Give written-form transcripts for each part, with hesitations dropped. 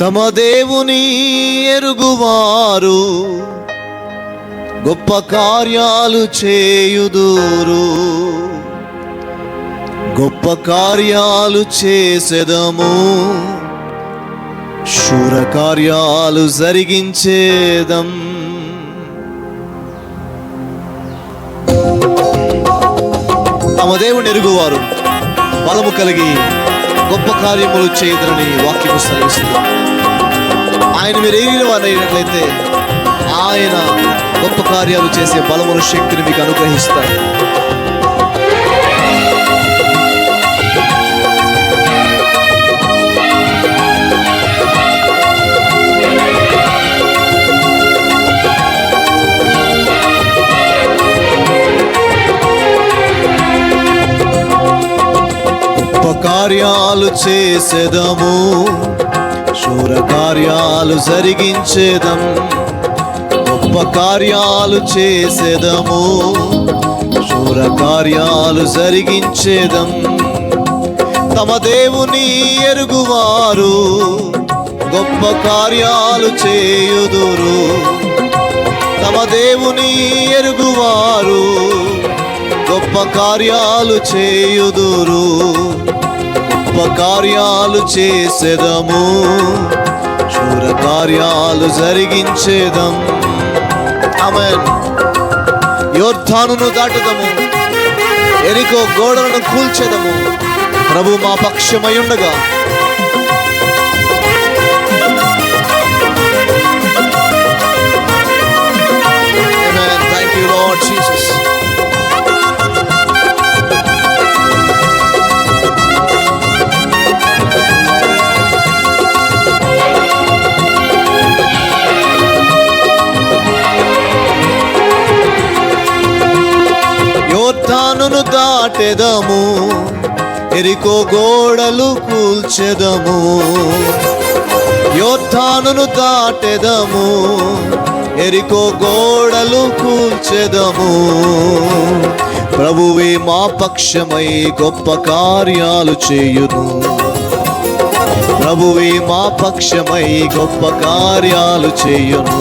తమ దేవుని ఎరుగువారు గొప్ప కార్యాలు చేయుదురు. గొప్ప కార్యాలు చేసేదము, శూర కార్యాలు జరిగించేదం. తమ దేవుని ఎరుగువారు బలము కలిగి గొప్ప కార్యములు చేయదని వాక్యము సెలవిస్తుంది. ఆయన మీరు ఎరిగిన వారైనట్లయితే ఆయన గొప్ప కార్యాలు చేసే బలమును, శక్తిని మీకు అనుగ్రహిస్తారు. కార్యాలు చేసేదము, శూర కార్యాలు జరిగించేదం. గొప్ప కార్యాలు చేసేదము, శూర కార్యాలు జరిగించేదం. తమ దేవుని ఎరుగువారు గొప్ప కార్యాలు చేయుదురు. తమ దేవుని ఎరుగువారు గొప్ప కార్యాలు చేయుదురు. గొప్ప కార్యాలు చేసేదము, శూర కార్యాలు జరిగించేదం. ఆమేన్. యోర్దానును దాటుదము, ఎరికో గోడలను కూల్చేదము. ప్రభు మా పక్షమై ఉండగా ఆమేన్. Thank you Lord Jesus. యోర్దానును దాటెదము, ఎరికో గోడలు కూల్చెదము. యోర్దానును దాటెదము, ఎరికో గోడలు కూల్చెదము. ప్రభువే మా పక్షమై గొప్ప కార్యాలు చేయును. ప్రభువే మా పక్షమై గొప్ప కార్యాలు చేయును.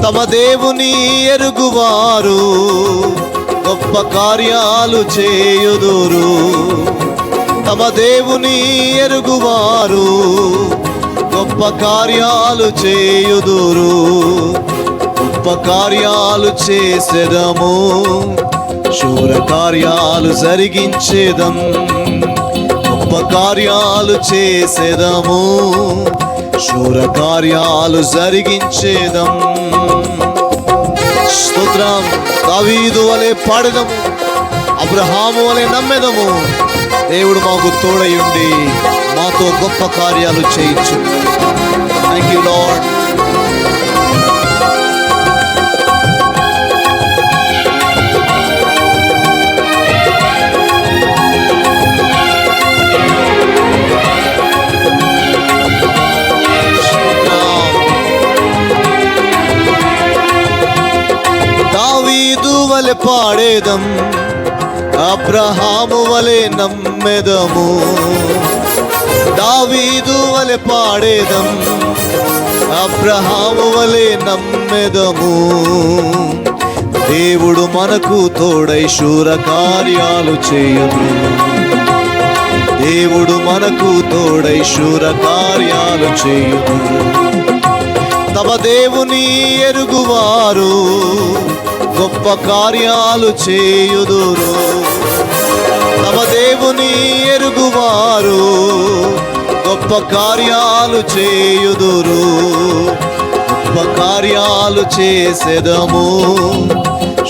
తమ దేవుని ఎరుగువారు గొప్ప కార్యాలు చేయుదురు. తమ దేవుని ఎరుగువారు గొప్ప కార్యాలు చేయుదురు. గొప్ప కార్యాలు చేసేదము, శూర కార్యాలు జరిగించేదం. గొప్ప కార్యాలు చేసేదము, శూర కార్యాలు జరిగించేదం. స్తోత్రం. దావీదు వలె పాడెదము, అబ్రహాము వలె నమ్మెదము. దేవుడు మాకు తోడయుండి మాతో గొప్ప కార్యాలు చేయించు. Thank you lord. దావీదు వలె పాడేదం, అబ్రహాము వలె నమ్మెదము. దావీదు వలె పాడేదం, అబ్రహాము వలె నమ్మెదము. దేవుడు మనకు తోడై శూర కార్యాలు చేయును. దేవుడు మనకు తోడై శూర కార్యాలు చేయును. తమ దేవుని ఎరుగువారు గొప్ప కార్యాలు చేయుదురు. తమ దేవుని ఎరుగువారు గొప్ప కార్యాలు చేయుదురు. గొప్ప కార్యాలు చేసేదము,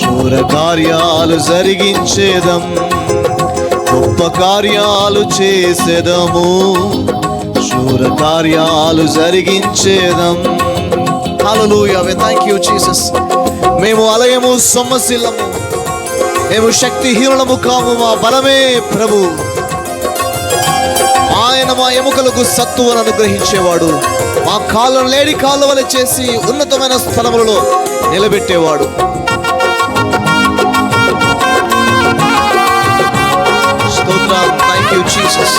శూర కార్యాలు జరిగించేదం. గొప్ప కార్యాలు చేసేదము, శూర కార్యాలు జరిగించేదం. హల్లెలూయా. Thank you Jesus. మేము అలయము, సొమ్మశీలము, మేము శక్తిహీనులము కాము. మా బలమే ప్రభు. ఆయన మా ఎముకలకు సత్తువను అనుగ్రహించేవాడు. మా కాళ్ళను లేడి కాళ్ళ వలె చేసి ఉన్నతమైన స్థలములలో నిలబెట్టేవాడు. స్తోత్రం. Thank you Jesus.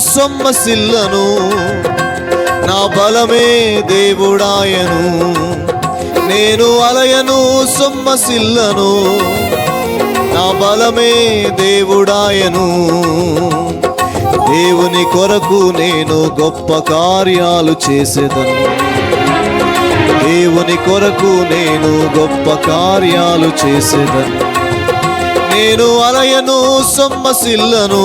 సొమ్మసిల్లను, నా బలమే దేవుడాయను. నేను అలయను సొమ్మసిల్లను, నా బలమే దేవుడాయను. దేవుని కొరకు నేను గొప్ప కార్యాలు చేసేదను, దేవుని కొరకు నేను గొప్ప కార్యాలు చేసేదను. నేను అలయను సొమ్మసిల్లను,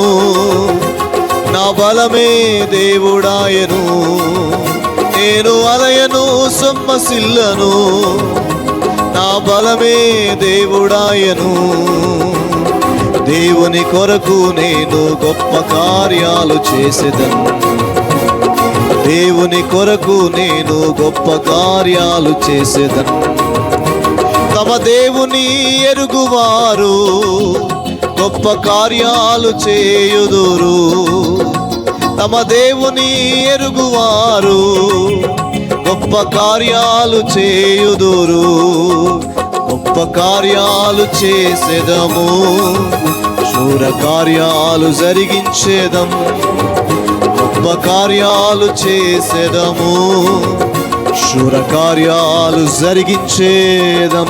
నా బలమే దేవుడాయను. నేను అలయను సొమ్మసిల్లను, నా బలమే దేవుడాయను. దేవుని కొరకు నేను గొప్ప కార్యాలు చేసేదను, దేవుని కొరకు నేను గొప్ప కార్యాలు చేసేదను. తమ దేవుని ఎరుగువారు గొప్ప కార్యాలు చేయుదురు, తమ దేవుని ఎరుగువారు గొప్ప కార్యాలు చేయుదురు. గొప్ప కార్యాలు చేసేదము, శూర కార్యాలు జరిగించేదం. గొప్ప కార్యాలు చేసేదము, శూర కార్యాలు జరిగించేదం.